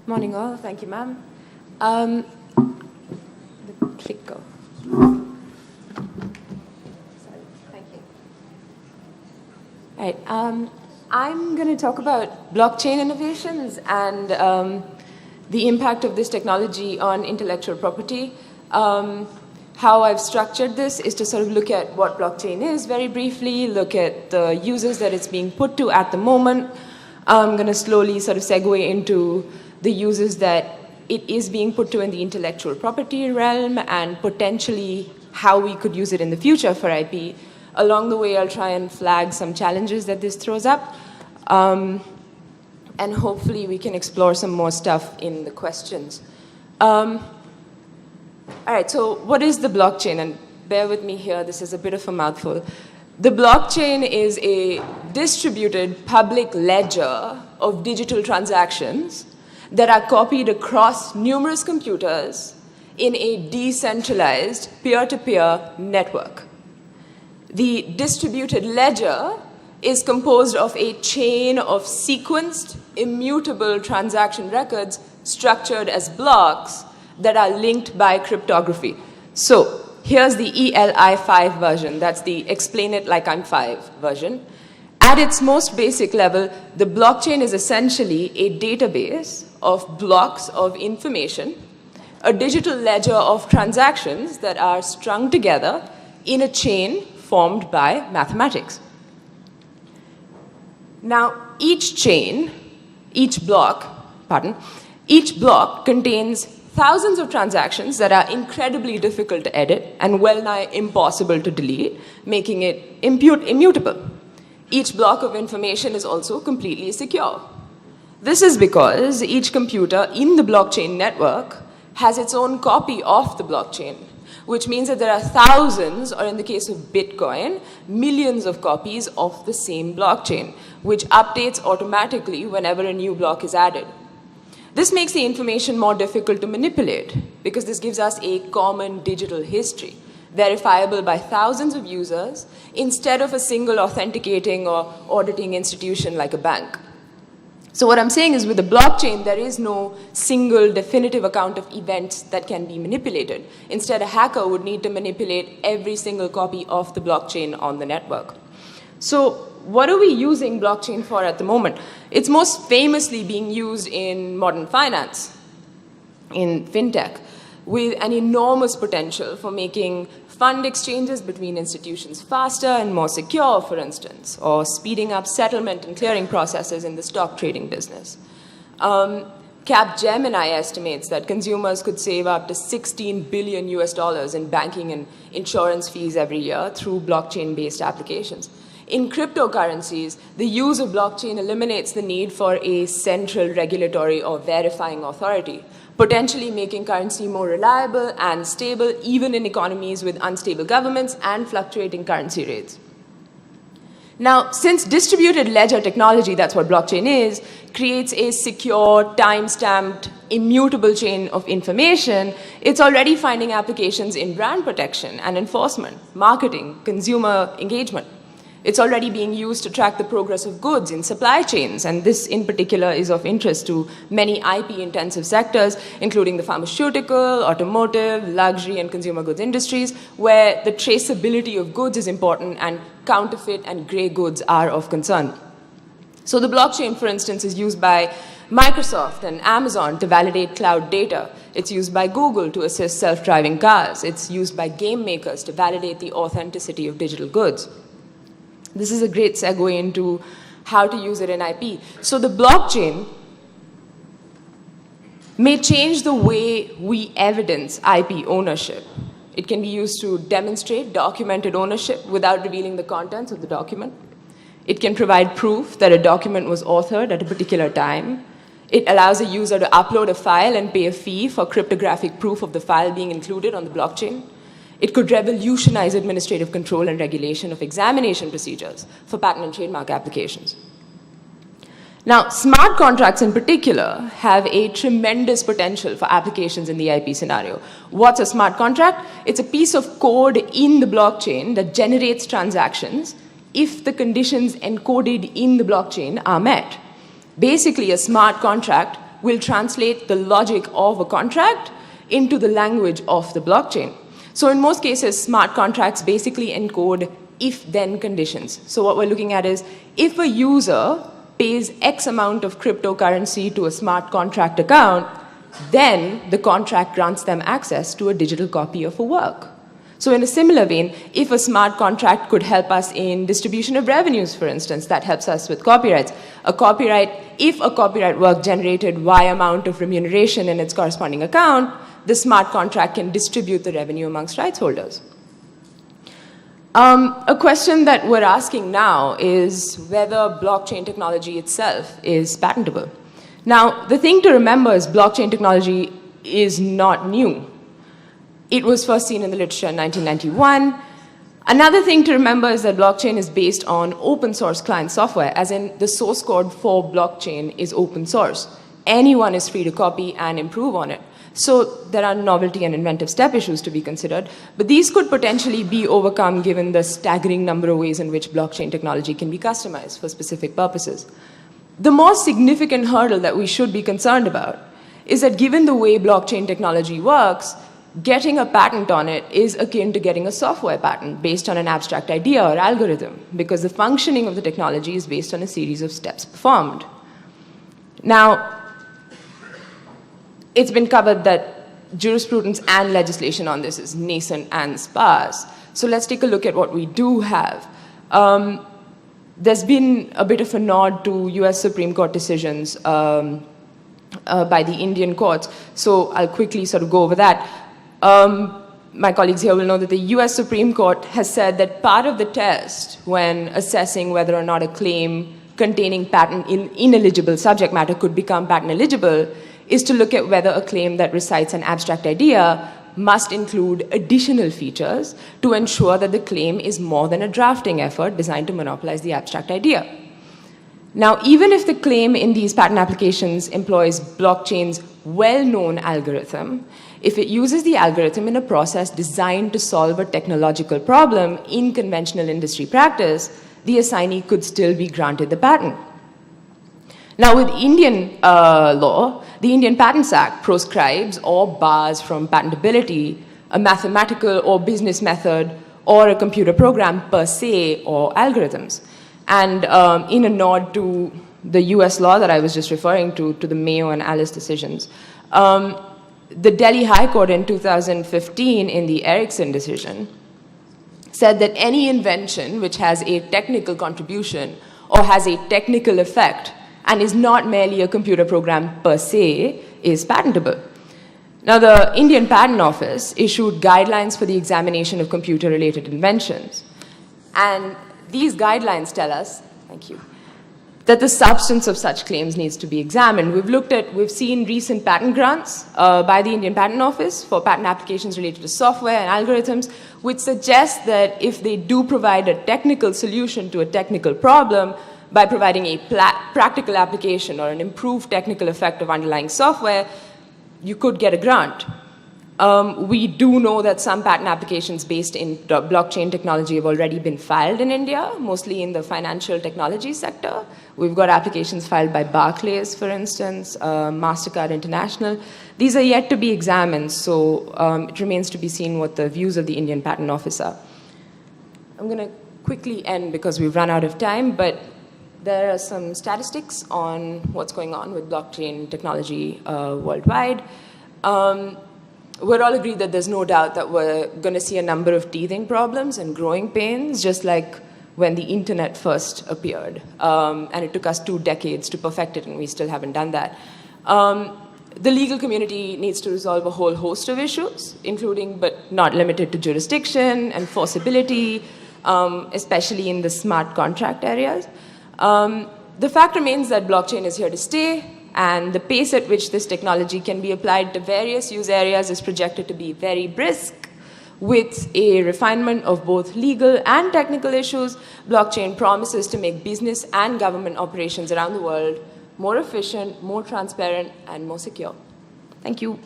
Morning all, thank you ma'am. The clicker. Sorry, thank you. All right, I'm going to talk about blockchain innovations and the impact of this technology on intellectual property. How I've structured this is to sort of look at what blockchain is very briefly, look at the uses that it's being put to at the moment. I'm going to slowly sort of segue into the uses that it is being put to in the intellectual property realm and potentially how we could use it in the future for IP. Along the way, I'll try and flag some challenges that this throws up. And hopefully we can explore some more stuff in the questions. All right, so what is the blockchain? And bear with me here, this is a bit of a mouthful. The blockchain is a distributed public ledger of digital transactions that are copied across numerous computers in a decentralized peer-to-peer network. The distributed ledger is composed of a chain of sequenced, immutable transaction records structured as blocks that are linked by cryptography. So here's the ELI5 version. That's the explain it like I'm 5 version. At its most basic level, the blockchain is essentially a database of blocks of information, a digital ledger of transactions that are strung together in a chain formed by mathematics. Now, each block contains thousands of transactions that are incredibly difficult to edit and well-nigh impossible to delete, making it immutable. Each block of information is also completely secure. This is because each computer in the blockchain network has its own copy of the blockchain, which means that there are thousands, or in the case of Bitcoin, millions of copies of the same blockchain, which updates automatically whenever a new block is added. This makes the information more difficult to manipulate because this gives us a common digital history, verifiable by thousands of users instead of a single authenticating or auditing institution like a bank. So what I'm saying is with the blockchain, there is no single definitive account of events that can be manipulated. Instead, a hacker would need to manipulate every single copy of the blockchain on the network. So what are we using blockchain for at the moment? It's most famously being used in modern finance, in fintech, with an enormous potential for making fund exchanges between institutions faster and more secure, for instance, or speeding up settlement and clearing processes in the stock trading business. Capgemini estimates that consumers could save up to $16 billion in banking and insurance fees every year through blockchain-based applications. In cryptocurrencies, the use of blockchain eliminates the need for a central regulatory or verifying authority, potentially making currency more reliable and stable even in economies with unstable governments and fluctuating currency rates. Now, since distributed ledger technology, that's what blockchain is, creates a secure, time-stamped, immutable chain of information, it's already finding applications in brand protection and enforcement, marketing, consumer engagement. It's already being used to track the progress of goods in supply chains, and this in particular is of interest to many IP-intensive sectors, including the pharmaceutical, automotive, luxury, and consumer goods industries, where the traceability of goods is important and counterfeit and gray goods are of concern. So the blockchain, for instance, is used by Microsoft and Amazon to validate cloud data. It's used by Google to assist self-driving cars. It's used by game makers to validate the authenticity of digital goods. This is a great segue into how to use it in IP. So the blockchain may change the way we evidence IP ownership. It can be used to demonstrate documented ownership without revealing the contents of the document. It can provide proof that a document was authored at a particular time. It allows a user to upload a file and pay a fee for cryptographic proof of the file being included on the blockchain. It could revolutionize administrative control and regulation of examination procedures for patent and trademark applications. Now, smart contracts in particular have a tremendous potential for applications in the IP scenario. What's a smart contract? It's a piece of code in the blockchain that generates transactions if the conditions encoded in the blockchain are met. Basically, a smart contract will translate the logic of a contract into the language of the blockchain. So in most cases, smart contracts basically encode if-then conditions. So what we're looking at is, if a user pays X amount of cryptocurrency to a smart contract account, then the contract grants them access to a digital copy of a work. So in a similar vein, if a smart contract could help us in distribution of revenues, for instance, that helps us with copyrights. If a copyright work generated Y amount of remuneration in its corresponding account, the smart contract can distribute the revenue amongst rights holders. A question that we're asking now is whether blockchain technology itself is patentable. Now, the thing to remember is blockchain technology is not new. It was first seen in the literature in 1991. Another thing to remember is that blockchain is based on open source client software, as in the source code for blockchain is open source. Anyone is free to copy and improve on it. So there are novelty and inventive step issues to be considered, but these could potentially be overcome given the staggering number of ways in which blockchain technology can be customized for specific purposes. The more significant hurdle that we should be concerned about is that given the way blockchain technology works, getting a patent on it is akin to getting a software patent based on an abstract idea or algorithm, because the functioning of the technology is based on a series of steps performed. Now, it's been covered that jurisprudence and legislation on this is nascent and sparse. So let's take a look at what we do have. There's been a bit of a nod to US Supreme Court decisions by the Indian courts. So I'll quickly sort of go over that. My colleagues here will know that the US Supreme Court has said that part of the test when assessing whether or not a claim containing patent ineligible subject matter could become patent eligible is to look at whether a claim that recites an abstract idea must include additional features to ensure that the claim is more than a drafting effort designed to monopolize the abstract idea. Now, even if the claim in these patent applications employs blockchain's well-known algorithm, if it uses the algorithm in a process designed to solve a technological problem in conventional industry practice, the assignee could still be granted the patent. Now, with Indian law, the Indian Patents Act proscribes or bars from patentability a mathematical or business method or a computer program per se or algorithms. And in a nod to the US law that I was just referring to the Mayo and Alice decisions, the Delhi High Court in 2015 in the Erickson decision said that any invention which has a technical contribution or has a technical effect and is not merely a computer program per se is patentable. Now, the Indian Patent Office issued guidelines for the examination of computer-related inventions. And these guidelines tell us, thank you, that the substance of such claims needs to be examined. We've seen recent patent grants by the Indian Patent Office for patent applications related to software and algorithms, which suggest that if they do provide a technical solution to a technical problem by providing a practical application or an improved technical effect of underlying software, you could get a grant. We do know that some patent applications based in blockchain technology have already been filed in India, mostly in the financial technology sector. We've got applications filed by Barclays, for instance, MasterCard International. These are yet to be examined, so it remains to be seen what the views of the Indian Patent Office are. I'm going to quickly end because we've run out of time, but there are some statistics on what's going on with blockchain technology worldwide. We're all agreed that there's no doubt that we're going to see a number of teething problems and growing pains, just like when the internet first appeared. And it took us 2 decades to perfect it, and we still haven't done that. The legal community needs to resolve a whole host of issues, including but not limited to jurisdiction, enforceability, especially in the smart contract areas. The fact remains that blockchain is here to stay, and the pace at which this technology can be applied to various use areas is projected to be very brisk. With a refinement of both legal and technical issues, blockchain promises to make business and government operations around the world more efficient, more transparent, and more secure. Thank you.